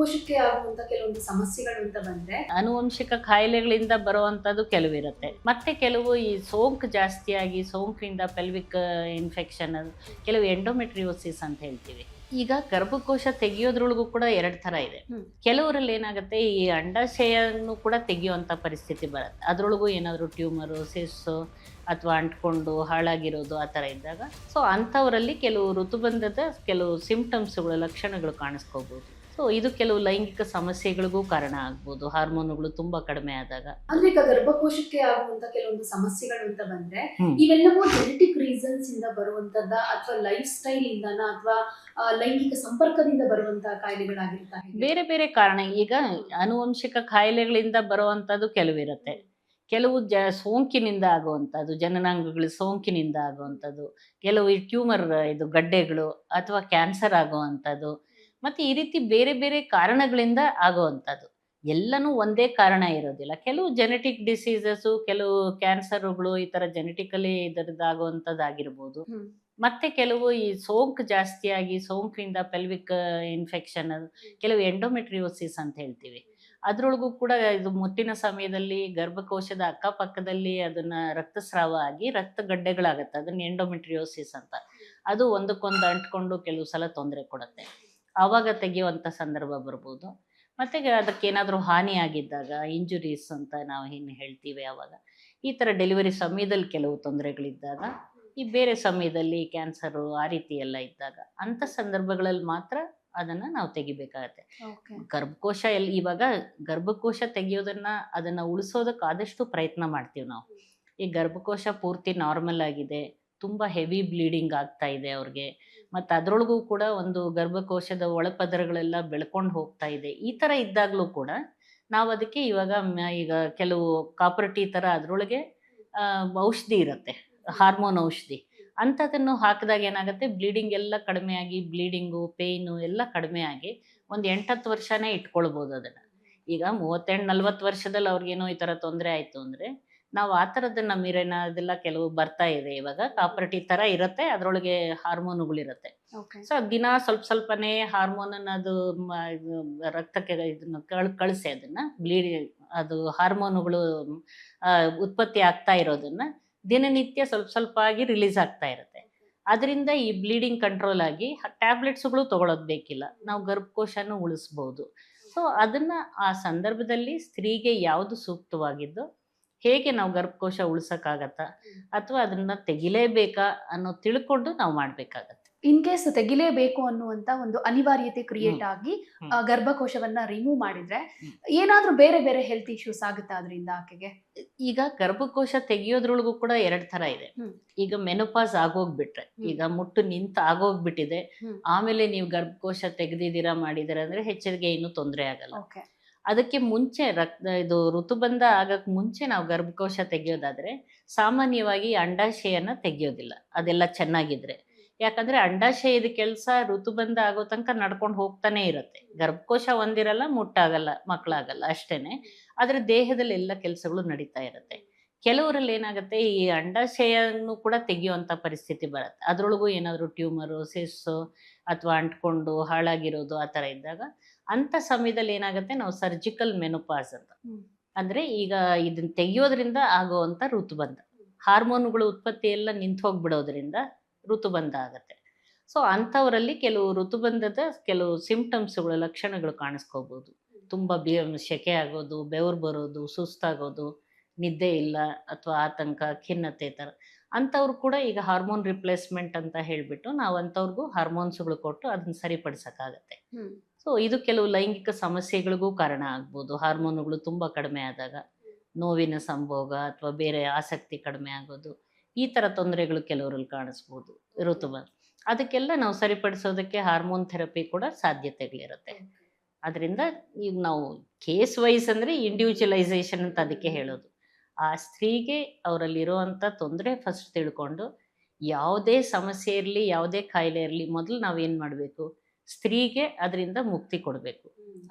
ಗರ್ಭಕೋಶಕ್ಕೆ ಆಗುವಂತ ಕೆಲವೊಂದು ಸಮಸ್ಯೆಗಳು ಅಂತ ಬಂದ್ರೆ ಆನುವಂಶಿಕ ಕಾಯಿಲೆಗಳಿಂದ ಬರುವಂಥದ್ದು ಕೆಲವಿರುತ್ತೆ. ಮತ್ತೆ ಕೆಲವು ಈ ಸೋಂಕು ಜಾಸ್ತಿಯಾಗಿ ಸೋಂಕಿನಿಂದ ಪೆಲ್ವಿಕ್ ಇನ್ಫೆಕ್ಷನ್, ಕೆಲವು ಎಂಡೋಮೆಟ್ರಿಯೋಸಿಸ್ ಅಂತ ಹೇಳ್ತೀವಿ. ಈಗ ಗರ್ಭಕೋಶ ತೆಗೆಯೋದ್ರೊಳಗೂ ಕೂಡ 2 ಥರ ಇದೆ. ಕೆಲವರಲ್ಲಿ ಏನಾಗುತ್ತೆ, ಈ ಅಂಡಾಶಯವನ್ನು ಕೂಡ ತೆಗೆಯುವಂಥ ಪರಿಸ್ಥಿತಿ ಬರುತ್ತೆ. ಅದರೊಳಗೂ ಏನಾದರೂ ಟ್ಯೂಮರು, ಸಿಸ್ಸು ಅಥವಾ ಅಂಟ್ಕೊಂಡು ಹಾಳಾಗಿರೋದು ಆ ಥರ ಇದ್ದಾಗ, ಸೊ ಅಂಥವರಲ್ಲಿ ಕೆಲವು ಋತುಬಂಧದ ಕೆಲವು ಸಿಂಪ್ಟಮ್ಸ್ಗಳು, ಲಕ್ಷಣಗಳು ಕಾಣಿಸ್ಕೋಬೋದು. ಸೊ ಇದು ಕೆಲವು ಲೈಂಗಿಕ ಸಮಸ್ಯೆಗಳಿಗೂ ಕಾರಣ ಆಗ್ಬೋದು, ಹಾರ್ಮೋನುಗಳು ತುಂಬಾ ಕಡಿಮೆ ಆದಾಗ. ಅಂದ್ರೆ ಈಗ ಗರ್ಭಕೋಶಕ್ಕೆ ಆಗುವಂತ ಕೆಲವೊಂದು ಸಮಸ್ಯೆಗಳು ಅಂತ ಬಂದ್ರೆ ಇವೆಲ್ಲವೂ ಜೆನೆಟಿಕ್ ರೀಸನ್ಸ್ ಇಂದ ಬರುವಂತದ್ದ ಅಥವಾ ಲೈಫ್ ಸ್ಟೈಲ್ ಇಂದನ ಅಥವಾ ಲೈಂಗಿಕ ಸಂಪರ್ಕದಿಂದ ಬರುವಂತಹ ಕಾಯಿಲೆಗಳಾಗಿರ್ತಾರೆ? ಬೇರೆ ಬೇರೆ ಕಾರಣ. ಈಗ ಆನುವಂಶಿಕ ಕಾಯಿಲೆಗಳಿಂದ ಬರುವಂತದ್ದು ಕೆಲವಿರುತ್ತೆ. ಕೆಲವು ಸೋಂಕಿನಿಂದ ಆಗುವಂಥದ್ದು, ಜನನಾಂಗಗಳ ಸೋಂಕಿನಿಂದ ಆಗುವಂಥದ್ದು, ಕೆಲವು ಈ ಟ್ಯೂಮರ್ ಇದು ಗಡ್ಡೆಗಳು ಅಥವಾ ಕ್ಯಾನ್ಸರ್ ಆಗುವಂಥದ್ದು, ಮತ್ತು ಈ ರೀತಿ ಬೇರೆ ಬೇರೆ ಕಾರಣಗಳಿಂದ ಆಗುವಂಥದ್ದು. ಎಲ್ಲನೂ ಒಂದೇ ಕಾರಣ ಇರೋದಿಲ್ಲ. ಕೆಲವು ಜೆನೆಟಿಕ್ ಡಿಸೀಸಸ್ಸು, ಕೆಲವು ಕ್ಯಾನ್ಸರ್ಗಳು ಈ ಥರ ಜೆನೆಟಿಕಲಿ ಇದರದ್ದಾಗುವಂಥದ್ದಾಗಿರ್ಬೋದು. ಮತ್ತೆ ಕೆಲವು ಈ ಸೋಂಕು ಜಾಸ್ತಿಯಾಗಿ ಸೋಂಕಿನಿಂದ ಪೆಲ್ವಿಕ್ ಇನ್ಫೆಕ್ಷನ್, ಕೆಲವು ಎಂಡೋಮೆಟ್ರಿಯೋಸಿಸ್ ಅಂತ ಹೇಳ್ತೀವಿ. ಅದರೊಳಗೂ ಕೂಡ ಇದು ಮುಟ್ಟಿನ ಸಮಯದಲ್ಲಿ ಗರ್ಭಕೋಶದ ಅಕ್ಕಪಕ್ಕದಲ್ಲಿ ಅದನ್ನ ರಕ್ತಸ್ರಾವ ಆಗಿ ರಕ್ತ ಗಡ್ಡೆಗಳಾಗತ್ತೆ. ಅದನ್ನ ಎಂಡೋಮೆಟ್ರಿಯೋಸಿಸ್ ಅಂತ. ಅದು ಒಂದಕ್ಕೊಂದು ಅಂಟ್ಕೊಂಡು ಕೆಲವು ಸಲ ತೊಂದರೆ ಕೊಡುತ್ತೆ. ಆವಾಗ ತೆಗೆಯುವಂಥ ಸಂದರ್ಭ ಬರ್ಬೋದು. ಮತ್ತು ಅದಕ್ಕೇನಾದರೂ ಹಾನಿ ಆಗಿದ್ದಾಗ, ಇಂಜುರೀಸ್ ಅಂತ ನಾವು ಏನು ಹೇಳ್ತೀವಿ, ಆವಾಗ ಈ ಥರ ಡೆಲಿವರಿ ಸಮಯದಲ್ಲಿ ಕೆಲವು ತೊಂದರೆಗಳಿದ್ದಾಗ, ಈ ಬೇರೆ ಸಮಯದಲ್ಲಿ ಕ್ಯಾನ್ಸರು ಆ ರೀತಿ ಎಲ್ಲ ಇದ್ದಾಗ, ಅಂಥ ಸಂದರ್ಭಗಳಲ್ಲಿ ಮಾತ್ರ ಅದನ್ನು ನಾವು ತೆಗಿಬೇಕಾಗತ್ತೆ. ಗರ್ಭಕೋಶ ಇವಾಗ ಗರ್ಭಕೋಶ ತೆಗೆಯೋದನ್ನ ಅದನ್ನು ಉಳಿಸೋದಕ್ಕೆ ಆದಷ್ಟು ಪ್ರಯತ್ನ ಮಾಡ್ತೀವಿ ನಾವು. ಈ ಗರ್ಭಕೋಶ ಪೂರ್ತಿ ನಾರ್ಮಲ್ ಆಗಿದೆ, ತುಂಬ ಹೆವಿ ಬ್ಲೀಡಿಂಗ್ ಆಗ್ತಾ ಇದೆ ಅವ್ರಿಗೆ, ಮತ್ತು ಅದರೊಳಗೂ ಕೂಡ ಒಂದು ಗರ್ಭಕೋಶದ ಒಳಪದರಗಳೆಲ್ಲ ಬೆಳ್ಕೊಂಡು ಹೋಗ್ತಾ ಇದೆ, ಈ ಥರ ಇದ್ದಾಗಲೂ ಕೂಡ ನಾವು ಅದಕ್ಕೆ ಇವಾಗ ಈಗ ಕೆಲವು ಕಾಪರ್ ಟೀ ಥರ ಅದರೊಳಗೆ ಔಷಧಿ ಇರುತ್ತೆ, ಹಾರ್ಮೋನ್ ಔಷಧಿ ಅಂಥದನ್ನು ಹಾಕಿದಾಗ ಏನಾಗುತ್ತೆ, ಬ್ಲೀಡಿಂಗ್ ಎಲ್ಲ ಕಡಿಮೆ ಆಗಿ, ಬ್ಲೀಡಿಂಗು, ಪೇಯ್ನು ಎಲ್ಲ ಕಡಿಮೆ ಆಗಿ ಒಂದು 8-10 ವರ್ಷನೇ ಇಟ್ಕೊಳ್ಬೋದು ಅದನ್ನು. ಈಗ 38-40 ವರ್ಷದಲ್ಲಿ ಅವ್ರಿಗೇನೋ ಈ ಥರ ತೊಂದರೆ ಆಯಿತು ಅಂದರೆ, ನಾವು ಆ ಥರದನ್ನ ಮಿರೆನ ಅದೆಲ್ಲ ಕೆಲವು ಬರ್ತಾ ಇದೆ ಇವಾಗ, ಕಾಪರ್ ಟೀ ಥರ ಇರುತ್ತೆ, ಅದರೊಳಗೆ ಹಾರ್ಮೋನುಗಳಿರುತ್ತೆ. ಸೊ ದಿನ ಸ್ವಲ್ಪ ಸ್ವಲ್ಪನೇ ಹಾರ್ಮೋನನ್ನು ಅದು ರಕ್ತಕ್ಕೆ ಇದನ್ನು ಕಳಿಸಿ ಅದನ್ನು ಅದು ಹಾರ್ಮೋನುಗಳು ಉತ್ಪತ್ತಿ ಆಗ್ತಾ ಇರೋದನ್ನ ದಿನನಿತ್ಯ ಸ್ವಲ್ಪ ಸ್ವಲ್ಪ ಆಗಿ ರಿಲೀಸ್ ಆಗ್ತಾ ಇರುತ್ತೆ. ಅದರಿಂದ ಈ ಬ್ಲೀಡಿಂಗ್ ಕಂಟ್ರೋಲ್ ಆಗಿ ಟ್ಯಾಬ್ಲೆಟ್ಸ್ಗಳು ತೊಗೊಳೋದು ಬೇಕಿಲ್ಲ, ನಾವು ಗರ್ಭಕೋಶನೂ ಉಳಿಸ್ಬೋದು. ಸೊ ಅದನ್ನು ಆ ಸಂದರ್ಭದಲ್ಲಿ ಸ್ತ್ರೀಗೆ ಯಾವುದು ಸೂಕ್ತವಾಗಿದ್ದು, ಹೇಗೆ ನಾವು ಗರ್ಭಕೋಶ ಉಳಿಸೋಕ್ಕಾಗತ್ತಾ ಅಥವಾ ಅದನ್ನು ತೆಗಿಲೇಬೇಕಾ ಅನ್ನೋ ತಿಳ್ಕೊಂಡು ನಾವು ಮಾಡಬೇಕಾಗತ್ತೆ. ಇನ್ ಕೇಸ್ ತೆಗಿಲೇಬೇಕು ಅನ್ನುವಂತ ಒಂದು ಅನಿವಾರ್ಯತೆ ಕ್ರಿಯೇಟ್ ಆಗಿ ಗರ್ಭಕೋಶವನ್ನ ರಿಮೂವ್ ಮಾಡಿದ್ರೆ ಏನಾದ್ರೂ ಬೇರೆ ಬೇರೆ ಹೆಲ್ತ್ ಇಶ್ಯೂಸ್ ಆಗುತ್ತಾ ಅದರಿಂದ ಆಕೆಗೆ? ಈಗ ಗರ್ಭಕೋಶ ತೆಗಿಯೋದ್ರೊಳಗೂ ಕೂಡ 2 ಥರ ಇದೆ. ಈಗ ಮೆನೋಪಾಸ್ ಆಗೋಗ್ಬಿಟ್ರೆ, ಈಗ ಮುಟ್ಟು ನಿಂತು ಆಗೋಗ್ಬಿಟ್ಟಿದೆ, ಆಮೇಲೆ ನೀವು ಗರ್ಭಕೋಶ ತೆಗೆದಿದ್ದೀರಾ ಮಾಡಿದ್ದೀರಾ ಅಂದ್ರೆ ಹೆಚ್ಚಿಗೆ ಏನು ತೊಂದರೆ ಆಗಲ್ಲ. ಅದಕ್ಕೆ ಮುಂಚೆ ಇದು ಋತುಬಂಧ ಆಗಕ್ಕೆ ಮುಂಚೆ ನಾವು ಗರ್ಭಕೋಶ ತೆಗೆಯೋದಾದ್ರೆ ಸಾಮಾನ್ಯವಾಗಿ ಅಂಡಾಶಯನ ತೆಗೆಯೋದಿಲ್ಲ, ಅದೆಲ್ಲ ಚೆನ್ನಾಗಿದ್ರೆ. ಯಾಕಂದ್ರೆ ಅಂಡಾಶಯದ ಕೆಲಸ ಋತುಬಂಧ ಆಗೋ ತನಕ ನಡ್ಕೊಂಡು ಹೋಗ್ತಾನೆ ಇರುತ್ತೆ. ಗರ್ಭಕೋಶ ಒಂದಿರಲ್ಲ, ಮುಟ್ಟಾಗಲ್ಲ, ಮಕ್ಕಳಾಗಲ್ಲ ಅಷ್ಟೇನೆ, ಆದ್ರೆ ದೇಹದಲ್ಲಿ ಎಲ್ಲ ಕೆಲಸಗಳು ನಡೀತಾ ಇರುತ್ತೆ. ಕೆಲವರಲ್ಲಿ ಏನಾಗುತ್ತೆ, ಈ ಅಂಡಾಶಯನು ಕೂಡ ತೆಗೆಯುವಂಥ ಪರಿಸ್ಥಿತಿ ಬರುತ್ತೆ. ಅದರೊಳಗೂ ಏನಾದರೂ ಟ್ಯೂಮರು, ಸಿಸ್ಸು ಅಥವಾ ಅಂಟ್ಕೊಂಡು ಹಾಳಾಗಿರೋದು ಆ ಥರ ಇದ್ದಾಗ, ಅಂಥ ಸಮಯದಲ್ಲಿ ಏನಾಗುತ್ತೆ, ನಾವು ಸರ್ಜಿಕಲ್ ಮೆನೋಪಾಸ್ ಅಂತ, ಅಂದರೆ ಈಗ ಇದನ್ನ ತೆಗೆಯೋದ್ರಿಂದ ಆಗುವಂಥ ಋತುಬಂಧ, ಹಾರ್ಮೋನುಗಳು ಉತ್ಪತ್ತಿ ಎಲ್ಲ ನಿಂತು ಹೋಗ್ಬಿಡೋದ್ರಿಂದ ಋತುಬಂಧ ಆಗುತ್ತೆ. ಸೊ ಅಂಥವರಲ್ಲಿ ಕೆಲವು ಋತುಬಂಧದ ಕೆಲವು ಸಿಂಪ್ಟಮ್ಸ್ಗಳು, ಲಕ್ಷಣಗಳು ಕಾಣಿಸ್ಕೋಬೋದು. ತುಂಬ ಸೆಕೆ ಆಗೋದು, ಬೆವರು ಬರೋದು, ಸುಸ್ತಾಗೋದು, ನಿದ್ದೆ ಇಲ್ಲ ಅಥವಾ ಆತಂಕ, ಖಿನ್ನತೆ ಥರ. ಅಂಥವ್ರು ಕೂಡ ಈಗ ಹಾರ್ಮೋನ್ ರಿಪ್ಲೇಸ್ಮೆಂಟ್ ಅಂತ ಹೇಳಿಬಿಟ್ಟು ನಾವು ಅಂಥವ್ರಿಗೂ ಹಾರ್ಮೋನ್ಸ್ಗಳು ಕೊಟ್ಟು ಅದನ್ನ ಸರಿಪಡಿಸೋಕ್ಕಾಗತ್ತೆ. ಸೊ ಇದು ಕೆಲವು ಲೈಂಗಿಕ ಸಮಸ್ಯೆಗಳಿಗೂ ಕಾರಣ ಆಗ್ಬೋದು. ಹಾರ್ಮೋನುಗಳು ತುಂಬ ಕಡಿಮೆ ಆದಾಗ ನೋವಿನ ಸಂಭೋಗ ಅಥವಾ ಬೇರೆ ಆಸಕ್ತಿ ಕಡಿಮೆ ಆಗೋದು, ಈ ಥರ ತೊಂದರೆಗಳು ಕೆಲವರಲ್ಲಿ ಕಾಣಿಸ್ಬೋದು ಋತುಬಂಧ. ಅದಕ್ಕೆಲ್ಲ ನಾವು ಸರಿಪಡಿಸೋದಕ್ಕೆ ಹಾರ್ಮೋನ್ ಥೆರಪಿ ಕೂಡ ಸಾಧ್ಯತೆಗಳಿರುತ್ತೆ. ಅದರಿಂದ ಈಗ ನಾವು ಕೇಸ್ ವೈಸ್ ಅಂದರೆ ಇಂಡಿವಿಜುವಲೈಸೇಷನ್ ಅಂತ ಅದಕ್ಕೆ ಹೇಳೋದು. ಆ ಸ್ತ್ರೀಗೆ ಅವರಲ್ಲಿರುವಂಥ ತೊಂದರೆ ಫಸ್ಟ್ ತಿಳ್ಕೊಂಡು, ಯಾವುದೇ ಸಮಸ್ಯೆ ಇರಲಿ, ಯಾವುದೇ ಕಾಯಿಲೆ ಇರಲಿ, ಮೊದಲು ನಾವೇನು ಮಾಡಬೇಕು, ಸ್ತ್ರೀಗೆ ಅದರಿಂದ ಮುಕ್ತಿ ಕೊಡಬೇಕು.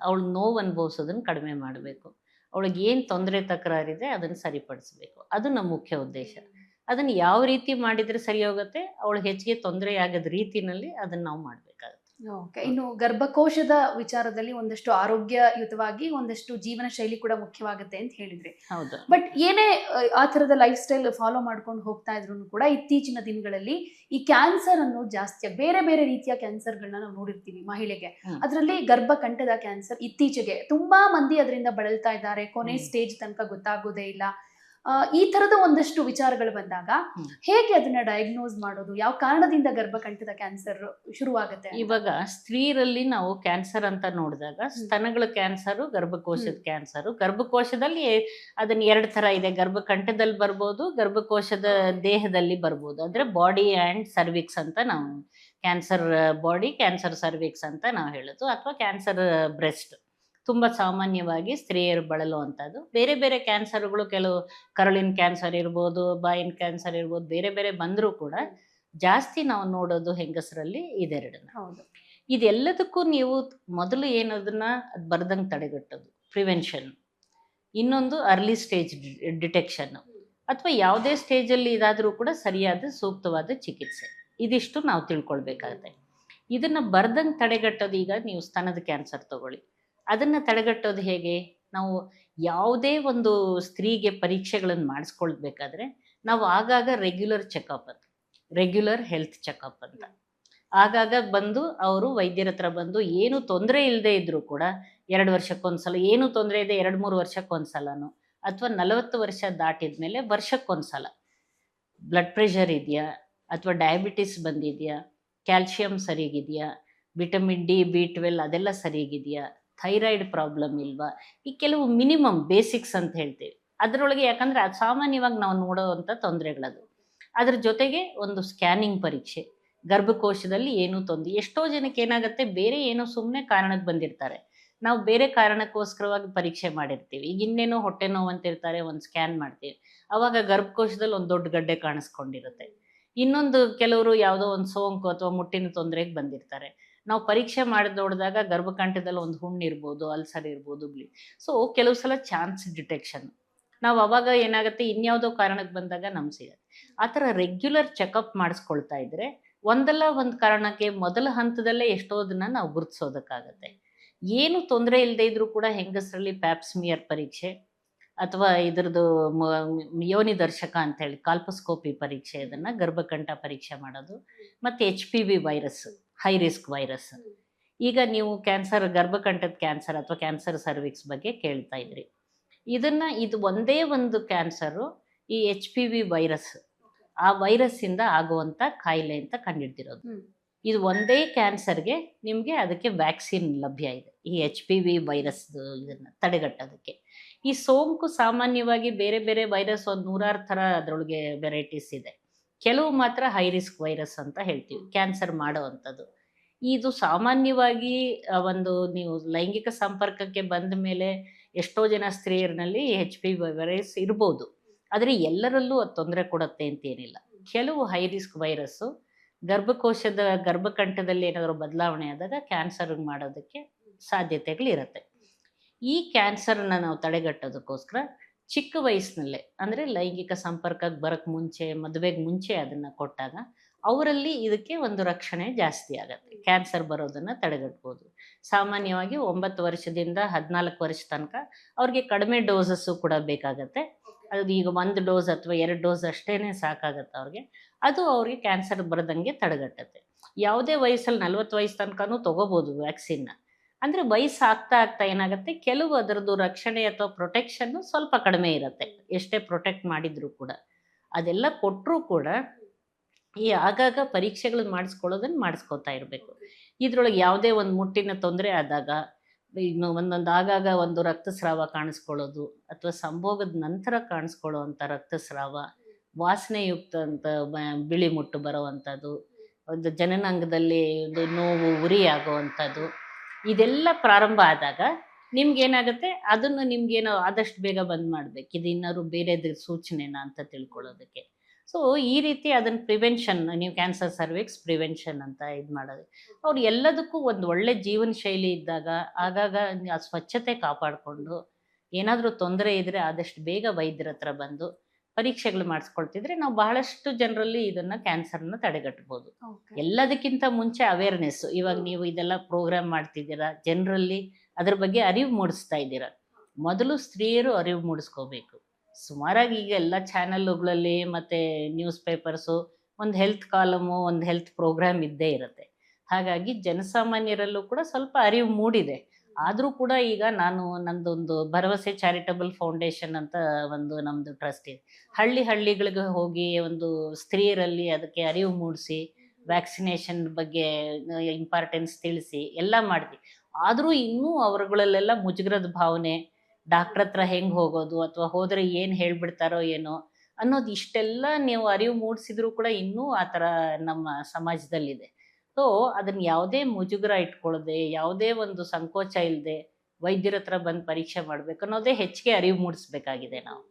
ಅವಳು ನೋವು ಅನುಭವಿಸೋದನ್ನು ಕಡಿಮೆ ಮಾಡಬೇಕು. ಅವಳಿಗೆ ಏನು ತೊಂದರೆ ತಕರಾರಿದೆ ಅದನ್ನು ಸರಿಪಡಿಸ್ಬೇಕು. ಅದು ನಮ್ಮ ಮುಖ್ಯ ಉದ್ದೇಶ. ಅದನ್ನು ಯಾವ ರೀತಿ ಮಾಡಿದರೆ ಸರಿ ಹೋಗುತ್ತೆ, ಅವಳು ಹೆಚ್ಚಿಗೆ ತೊಂದರೆ ಆಗದ ರೀತಿಯಲ್ಲಿ ಅದನ್ನು ನಾವು ಮಾಡಬೇಕಾಗುತ್ತೆ. ಓಕೆ. ಇನ್ನು ಗರ್ಭಕೋಶದ ವಿಚಾರದಲ್ಲಿ ಒಂದಷ್ಟು ಆರೋಗ್ಯಯುತವಾಗಿ ಒಂದಷ್ಟು ಜೀವನ ಶೈಲಿ ಕೂಡ ಮುಖ್ಯವಾಗುತ್ತೆ ಅಂತ ಹೇಳಿದ್ರಿ. ಹೌದು. ಬಟ್ ಏನೇ ಆ ತರದ ಲೈಫ್ ಸ್ಟೈಲ್ ಫಾಲೋ ಮಾಡ್ಕೊಂಡು ಹೋಗ್ತಾ ಇದ್ರು ಕೂಡ ಇತ್ತೀಚಿನ ದಿನಗಳಲ್ಲಿ ಈ ಕ್ಯಾನ್ಸರ್ ಅನ್ನೋದು ಜಾಸ್ತಿ ಬೇರೆ ಬೇರೆ ರೀತಿಯ ಕ್ಯಾನ್ಸರ್ಗಳನ್ನ ನಾವು ನೋಡಿರ್ತೀವಿ ಮಹಿಳೆಗೆ. ಅದರಲ್ಲಿ ಗರ್ಭಕಂಠದ ಕ್ಯಾನ್ಸರ್ ಇತ್ತೀಚೆಗೆ ತುಂಬಾ ಮಂದಿ ಅದರಿಂದ ಬಳಲ್ತಾ ಇದ್ದಾರೆ. ಕೊನೆ ಸ್ಟೇಜ್ ತನಕ ಗೊತ್ತಾಗೋದೇ ಇಲ್ಲ. ಈ ತರದ ಒಂದಷ್ಟು ವಿಚಾರಗಳು ಬಂದಾಗ ಹೇಗೆ ಅದನ್ನ ಡಯಾಗ್ನೋಸ್ ಮಾಡೋದು, ಯಾವ ಕಾರಣದಿಂದ ಗರ್ಭಕಂಠದ ಕ್ಯಾನ್ಸರ್ ಶುರುವಾಗುತ್ತೆ? ಇವಾಗ ಸ್ತ್ರೀಯರಲ್ಲಿ ನಾವು ಕ್ಯಾನ್ಸರ್ ಅಂತ ನೋಡಿದಾಗ ಸ್ತನಗಳ ಕ್ಯಾನ್ಸರು, ಗರ್ಭಕೋಶದ ಕ್ಯಾನ್ಸರು. ಗರ್ಭಕೋಶದಲ್ಲಿ ಅದನ್ನ 2 ತರ ಇದೆ. ಗರ್ಭಕಂಠದಲ್ಲಿ ಬರ್ಬೋದು, ಗರ್ಭಕೋಶದ ದೇಹದಲ್ಲಿ ಬರ್ಬೋದು. ಅಂದ್ರೆ ಬಾಡಿ ಅಂಡ್ ಸರ್ವಿಕ್ಸ್ ಅಂತ ನಾವು ಕ್ಯಾನ್ಸರ್ ಬಾಡಿ, ಕ್ಯಾನ್ಸರ್ ಸರ್ವಿಕ್ಸ್ ಅಂತ ನಾವು ಹೇಳೋದು, ಅಥವಾ ಕ್ಯಾನ್ಸರ್ ಬ್ರೆಸ್ಟ್. ತುಂಬ ಸಾಮಾನ್ಯವಾಗಿ ಸ್ತ್ರೀಯರು ಬಳಲುವಂಥದ್ದು. ಬೇರೆ ಬೇರೆ ಕ್ಯಾನ್ಸರ್ಗಳು, ಕೆಲವು ಕರುಳಿನ ಕ್ಯಾನ್ಸರ್ ಇರ್ಬೋದು, ಬಾಯಿನ ಕ್ಯಾನ್ಸರ್ ಇರ್ಬೋದು, ಬೇರೆ ಬೇರೆ ಬಂದರೂ ಕೂಡ ಜಾಸ್ತಿ ನಾವು ನೋಡೋದು ಹೆಂಗಸರಲ್ಲಿ ಇದೆರಡನ್ನ. ಇದೆಲ್ಲದಕ್ಕೂ ನೀವು ಮೊದಲು ಏನದನ್ನ ಅದು ಬರ್ದಂಗೆ ತಡೆಗಟ್ಟೋದು ಪ್ರಿವೆನ್ಷನ್. ಇನ್ನೊಂದು ಅರ್ಲಿ ಸ್ಟೇಜ್ ಡಿಟೆಕ್ಷನ್, ಅಥವಾ ಯಾವುದೇ ಸ್ಟೇಜಲ್ಲಿ ಇದಾದರೂ ಕೂಡ ಸರಿಯಾದ ಸೂಕ್ತವಾದ ಚಿಕಿತ್ಸೆ. ಇದಿಷ್ಟು ನಾವು ತಿಳ್ಕೊಳ್ಬೇಕಾಗುತ್ತೆ. ಇದನ್ನು ಬರ್ದಂಗೆ ತಡೆಗಟ್ಟೋದು, ಈಗ ನೀವು ಸ್ತನದ ಕ್ಯಾನ್ಸರ್ ತಗೊಳ್ಳಿ, ಅದನ್ನು ತಡೆಗಟ್ಟೋದು ಹೇಗೆ? ನಾವು ಯಾವುದೇ ಒಂದು ಸ್ತ್ರೀಗೆ ಪರೀಕ್ಷೆಗಳನ್ನು ಮಾಡಿಸ್ಕೊಳ್ಬೇಕಾದ್ರೆ ನಾವು ಆಗಾಗ ರೆಗ್ಯುಲರ್ ಚೆಕಪ್ ಅಂತ, ರೆಗ್ಯುಲರ್ ಹೆಲ್ತ್ ಚೆಕಪ್ ಅಂತ ಆಗಾಗ ಬಂದು ಅವರು ವೈದ್ಯರ ಹತ್ರ ಬಂದು ಏನು ತೊಂದರೆ ಇಲ್ಲದೆ ಇದ್ದರೂ ಕೂಡ 2 ವರ್ಷಕ್ಕೊಂದ್ಸಲ, ಏನು ತೊಂದರೆ ಇದೆ 2-3 ವರ್ಷಕ್ಕೊಂದ್ಸಲನೋ, ಅಥವಾ 40 ವರ್ಷ ದಾಟಿದ ಮೇಲೆ ವರ್ಷಕ್ಕೊಂದ್ಸಲ ಬ್ಲಡ್ ಪ್ರೆಷರ್ ಇದೆಯಾ, ಅಥವಾ ಡಯಾಬಿಟಿಸ್ ಬಂದಿದೆಯಾ, ಕ್ಯಾಲ್ಶಿಯಂ ಸರಿಗಿದೆಯಾ, ವಿಟಮಿನ್ ಡಿ, B12 ಅದೆಲ್ಲ ಸರಿಗಿದೆಯಾ, ಥೈರಾಯ್ಡ್ ಪ್ರಾಬ್ಲಮ್ ಇಲ್ವಾ, ಈ ಕೆಲವು ಮಿನಿಮಮ್ ಬೇಸಿಕ್ಸ್ ಅಂತ ಹೇಳ್ತೀವಿ. ಅದರೊಳಗೆ ಯಾಕಂದರೆ ಅದು ಸಾಮಾನ್ಯವಾಗಿ ನಾವು ನೋಡೋವಂಥ ತೊಂದರೆಗಳದು. ಅದ್ರ ಜೊತೆಗೆ ಒಂದು ಸ್ಕ್ಯಾನಿಂಗ್ ಪರೀಕ್ಷೆ, ಗರ್ಭಕೋಶದಲ್ಲಿ ಏನೂ ತೊಂದರೆ. ಎಷ್ಟೋ ಜನಕ್ಕೆ ಏನಾಗುತ್ತೆ, ಬೇರೆ ಏನೋ ಸುಮ್ಮನೆ ಕಾರಣಕ್ಕೆ ಬಂದಿರ್ತಾರೆ, ನಾವು ಬೇರೆ ಕಾರಣಕ್ಕೋಸ್ಕರವಾಗಿ ಪರೀಕ್ಷೆ ಮಾಡಿರ್ತೀವಿ. ಈಗ ಇನ್ನೇನೋ ಹೊಟ್ಟೆ ನೋವು ಅಂತಿರ್ತಾರೆ, ಒಂದು ಸ್ಕ್ಯಾನ್ ಮಾಡ್ತೀವಿ, ಅವಾಗ ಗರ್ಭಕೋಶದಲ್ಲಿ ಒಂದು ದೊಡ್ಡ ಗಡ್ಡೆ ಕಾಣಿಸ್ಕೊಂಡಿರುತ್ತೆ. ಇನ್ನೊಂದು ಕೆಲವರು ಯಾವುದೋ ಒಂದು ಸೋಂಕು ಅಥವಾ ಮುಟ್ಟಿನ ತೊಂದರೆಗೆ ಬಂದಿರ್ತಾರೆ, ನಾವು ಪರೀಕ್ಷೆ ಮಾಡಿ ನೋಡಿದಾಗ ಗರ್ಭಕಂಠದಲ್ಲಿ ಒಂದು ಹುಣ್ಣು ಇರ್ಬೋದು, ಅಲ್ಸರ್ ಇರ್ಬೋದು, ಸೊ ಕೆಲವು ಸಲ ಚಾನ್ಸ್ ಡಿಟೆಕ್ಷನ್. ನಾವು ಅವಾಗ ಏನಾಗುತ್ತೆ, ಇನ್ಯಾವುದೋ ಕಾರಣಕ್ಕೆ ಬಂದಾಗ ನಮ್ಗೆ ಸಿಗುತ್ತೆ. ಆ ಥರ ರೆಗ್ಯುಲರ್ ಚೆಕಪ್ ಮಾಡಿಸ್ಕೊಳ್ತಾ ಇದ್ರೆ ಒಂದಲ್ಲ ಒಂದು ಕಾರಣಕ್ಕೆ ಮೊದಲ ಹಂತದಲ್ಲೇ ಎಷ್ಟೋದನ್ನ ನಾವು ಗುರುತಿಸೋದಕ್ಕಾಗತ್ತೆ. ಏನು ತೊಂದರೆ ಇಲ್ಲದೆ ಇದ್ರೂ ಕೂಡ ಹೆಂಗಸರಲ್ಲಿ ಪ್ಯಾಪ್ಸ್ಮಿಯರ್ ಪರೀಕ್ಷೆ, ಅಥವಾ ಇದ್ರದ್ದು ಯೋನಿ ದರ್ಶಕ ಅಂತ ಹೇಳಿ ಕಾಲ್ಪಸ್ಕೋಪಿ ಪರೀಕ್ಷೆ, ಅದನ್ನು ಗರ್ಭಕಂಠ ಪರೀಕ್ಷೆ ಮಾಡೋದು, ಮತ್ತು HPV virus, high risk virus. ಈಗ ನೀವು ಕ್ಯಾನ್ಸರ್, ಗರ್ಭಕಂಠದ ಕ್ಯಾನ್ಸರ್ ಅಥವಾ ಕ್ಯಾನ್ಸರ್ ಸರ್ವಿಕ್ಸ್ ಬಗ್ಗೆ ಕೇಳ್ತಾ ಇದ್ರಿ. ಇದು ಒಂದೇ ಒಂದು ಕ್ಯಾನ್ಸರು, ಈ HPV ವೈರಸ್, ಆ ವೈರಸ್ಸಿಂದ ಆಗುವಂಥ ಕಾಯಿಲೆ ಅಂತ ಕಂಡುಹಿಡ್ದಿರೋದು. ಇದು ಒಂದೇ ಕ್ಯಾನ್ಸರ್ಗೆ ನಿಮಗೆ ಅದಕ್ಕೆ ವ್ಯಾಕ್ಸಿನ್ ಲಭ್ಯ ಇದೆ, ಈ HPV ವೈರಸ್ ಇದನ್ನು ತಡೆಗಟ್ಟೋದಕ್ಕೆ. ಈ ಸೋಂಕು ಸಾಮಾನ್ಯವಾಗಿ ಬೇರೆ ಬೇರೆ ವೈರಸ್ ಒಂದು 100 ಥರ ಅದರೊಳಗೆ ವೆರೈಟೀಸ್ ಇದೆ. ಕೆಲವು ಮಾತ್ರ ಹೈ ರಿಸ್ಕ್ ವೈರಸ್ ಅಂತ ಹೇಳ್ತೀವಿ, ಕ್ಯಾನ್ಸರ್ ಮಾಡೋ ಅಂಥದ್ದು. ಇದು ಸಾಮಾನ್ಯವಾಗಿ ಒಂದು ನೀವು ಲೈಂಗಿಕ ಸಂಪರ್ಕಕ್ಕೆ ಬಂದ ಮೇಲೆ ಎಷ್ಟೋ ಜನ ಸ್ತ್ರೀಯರಲ್ಲಿ HPV ವೈರಸ್ ಇರ್ಬೋದು, ಆದರೆ ಎಲ್ಲರಲ್ಲೂ ಅದು ತೊಂದರೆ ಕೊಡುತ್ತೆ ಅಂತೇನಿಲ್ಲ. ಕೆಲವು ಹೈ ರಿಸ್ಕ್ ವೈರಸ್ಸು ಗರ್ಭಕಂಠದಲ್ಲಿ ಏನಾದರೂ ಬದಲಾವಣೆ ಆದಾಗ ಕ್ಯಾನ್ಸರ್ ಮಾಡೋದಕ್ಕೆ ಸಾಧ್ಯತೆಗಳಿರುತ್ತೆ. ಈ ಕ್ಯಾನ್ಸರ್ನ ನಾವು ತಡೆಗಟ್ಟೋದಕ್ಕೋಸ್ಕರ ಚಿಕ್ಕ ವಯಸ್ಸಿನಲ್ಲೇ, ಅಂದರೆ ಲೈಂಗಿಕ ಸಂಪರ್ಕಕ್ಕೆ ಬರೋಕ್ಕೆ ಮುಂಚೆ, ಮದುವೆಗೆ ಮುಂಚೆ ಅದನ್ನು ಕೊಟ್ಟಾಗ ಅವರಲ್ಲಿ ಇದಕ್ಕೆ ಒಂದು ರಕ್ಷಣೆ ಜಾಸ್ತಿ ಆಗುತ್ತೆ, ಕ್ಯಾನ್ಸರ್ ಬರೋದನ್ನು ತಡೆಗಟ್ಬೋದು. ಸಾಮಾನ್ಯವಾಗಿ 9 ವರ್ಷದಿಂದ 14 ವರ್ಷ ತನಕ ಅವ್ರಿಗೆ ಕಡಿಮೆ ಡೋಸಸ್ಸು ಕೂಡ ಬೇಕಾಗತ್ತೆ. ಅದು ಈಗ 1 ಡೋಸ್ ಅಥವಾ 2 ಡೋಸ್ ಅಷ್ಟೇ ಸಾಕಾಗತ್ತೆ ಅವ್ರಿಗೆ. ಅದು ಅವ್ರಿಗೆ ಕ್ಯಾನ್ಸರ್ ಬರದಂಗೆ ತಡೆಗಟ್ಟುತ್ತೆ. ಯಾವುದೇ ವಯಸ್ಸಲ್ಲಿ 40 ವಯಸ್ಸು ತನಕನೂ ತೊಗೋಬೋದು ವ್ಯಾಕ್ಸಿನ್ನ. ಅಂದರೆ ವಯಸ್ಸು ಆಗ್ತಾ ಆಗ್ತಾ ಏನಾಗುತ್ತೆ, ಕೆಲವು ಅದರದ್ದು ರಕ್ಷಣೆ ಅಥವಾ ಪ್ರೊಟೆಕ್ಷನ್ನು ಸ್ವಲ್ಪ ಕಡಿಮೆ ಇರುತ್ತೆ, ಎಷ್ಟೇ ಪ್ರೊಟೆಕ್ಟ್ ಮಾಡಿದರೂ ಕೂಡ. ಅದೆಲ್ಲ ಕೊಟ್ಟರೂ ಕೂಡ ಈ ಆಗಾಗ ಪರೀಕ್ಷೆಗಳು ಮಾಡಿಸ್ಕೊಳ್ಳೋದನ್ನು ಮಾಡಿಸ್ಕೊತಾ ಇರಬೇಕು. ಇದರೊಳಗೆ ಯಾವುದೇ ಒಂದು ಮುಟ್ಟಿನ ತೊಂದರೆ ಆದಾಗ, ಇನ್ನು ಆಗಾಗ ಒಂದು ರಕ್ತಸ್ರಾವ ಕಾಣಿಸ್ಕೊಳ್ಳೋದು, ಅಥವಾ ಸಂಭೋಗದ ನಂತರ ಕಾಣಿಸ್ಕೊಳ್ಳೋವಂಥ ರಕ್ತಸ್ರಾವ, ವಾಸನೆಯುಕ್ತ ಅಂತ ಬಿಳಿ ಮುಟ್ಟು ಬರೋವಂಥದ್ದು, ಒಂದು ಜನನಾಂಗದಲ್ಲಿ ಒಂದು ನೋವು, ಉರಿ ಆಗೋವಂಥದ್ದು, ಇದೆಲ್ಲ ಪ್ರಾರಂಭ ಆದಾಗ ನಿಮ್ಗೇನಾಗುತ್ತೆ, ಅದನ್ನು ನಿಮ್ಗೇನೋ ಆದಷ್ಟು ಬೇಗ ಬಂದ್ ಮಾಡಬೇಕು, ಇದು ಇನ್ನಾರು ಬೇರೆದ್ರ ಸೂಚನೆನಾ ಅಂತ ತಿಳ್ಕೊಳ್ಳೋದಕ್ಕೆ. ಸೊ ಈ ರೀತಿ ಅದನ್ನು ಪ್ರಿವೆನ್ಷನ್, ನೀವು ಕ್ಯಾನ್ಸರ್ ಸರ್ವಿಕ್ಸ್ ಪ್ರಿವೆನ್ಷನ್ ಅಂತ ಇದು ಮಾಡೋದು. ಅವ್ರು ಎಲ್ಲದಕ್ಕೂ ಒಂದು ಒಳ್ಳೆ ಜೀವನ ಶೈಲಿ ಇದ್ದಾಗ, ಆಗಾಗ ಆ ಸ್ವಚ್ಛತೆ ಕಾಪಾಡಿಕೊಂಡು, ಏನಾದರೂ ತೊಂದರೆ ಇದ್ದರೆ ಆದಷ್ಟು ಬೇಗ ವೈದ್ಯರ ಹತ್ರ ಬಂದು ಪರೀಕ್ಷೆಗಳು ಮಾಡಿಸ್ಕೊಳ್ತಿದ್ರೆ ನಾವು ಬಹಳಷ್ಟು ಜನರಲ್ಲಿ ಇದನ್ನ ಕ್ಯಾನ್ಸರ್ನ ತಡೆಗಟ್ಟಬಹುದು. Okay. ಎಲ್ಲದಕ್ಕಿಂತ ಮುಂಚೆ ಅವೇರ್ನೆಸ್. ಇವಾಗ ನೀವು ಇದೆಲ್ಲ ಪ್ರೋಗ್ರಾಮ್ ಮಾಡ್ತಿದ್ದೀರಾ, ಜನರಲ್ಲಿ ಅದ್ರ ಬಗ್ಗೆ ಅರಿವು ಮೂಡಿಸ್ತಾ ಇದ್ದೀರಾ. ಮೊದಲು ಸ್ತ್ರೀಯರು ಅರಿವು ಮೂಡಿಸ್ಕೋಬೇಕು. ಸುಮಾರಾಗಿ ಈಗ ಎಲ್ಲ ಚಾನೆಲ್ಗಳಲ್ಲಿ ಮತ್ತೆ ನ್ಯೂಸ್ ಪೇಪರ್ಸು ಒಂದು ಹೆಲ್ತ್ ಕಾಲಮು, ಒಂದು ಹೆಲ್ತ್ ಪ್ರೋಗ್ರಾಮ್ ಇದ್ದೇ ಇರುತ್ತೆ. ಹಾಗಾಗಿ ಜನಸಾಮಾನ್ಯರಲ್ಲೂ ಕೂಡ ಸ್ವಲ್ಪ ಅರಿವು ಮೂಡಿದೆ. ಆದರೂ ಕೂಡ ಈಗ ನಾನು ನಂದೊಂದು ಭರವಸೆ ಚಾರಿಟಬಲ್ ಫೌಂಡೇಶನ್ ಅಂತ ಒಂದು ನಮ್ಮದು ಟ್ರಸ್ಟ್ ಇದೆ. ಹಳ್ಳಿಗಳಿಗೆ ಹೋಗಿ ಒಂದು ಸ್ತ್ರೀಯರಲ್ಲಿ ಅದಕ್ಕೆ ಅರಿವು ಮೂಡಿಸಿ, ವ್ಯಾಕ್ಸಿನೇಷನ್ ಬಗ್ಗೆ ಇಂಪಾರ್ಟೆನ್ಸ್ ತಿಳಿಸಿ ಎಲ್ಲ ಮಾಡ್ತೀವಿ. ಆದರೂ ಇನ್ನೂ ಅವರುಗಳಲ್ಲೆಲ್ಲ ಮುಜುಗರದ ಭಾವನೆ, ಡಾಕ್ಟ್ರ್ ಹತ್ರ ಹೆಂಗೆ ಹೋಗೋದು ಅಥವಾ ಹೋದರೆ ಏನು ಹೇಳ್ಬಿಡ್ತಾರೋ ಏನೋ ಅನ್ನೋದು, ಇಷ್ಟೆಲ್ಲ ನೀವು ಅರಿವು ಮೂಡಿಸಿದ್ರು ಕೂಡ ಇನ್ನೂ ಆ ಥರ ನಮ್ಮ ಸಮಾಜದಲ್ಲಿದೆ. ಸೊ ಅದನ್ನ ಯಾವುದೇ ಮುಜುಗರ ಇಟ್ಕೊಳ್ಳದೆ, ಯಾವುದೇ ಒಂದು ಸಂಕೋಚ ಇಲ್ಲದೆ ವೈದ್ಯರ ಹತ್ರ ಬಂದು ಪರೀಕ್ಷೆ ಮಾಡ್ಬೇಕು ಅನ್ನೋದೇ ಹೆಚ್ಚಿಗೆ ಅರಿವು ಮೂಡಿಸ್ಬೇಕಾಗಿದೆ ನಾವು.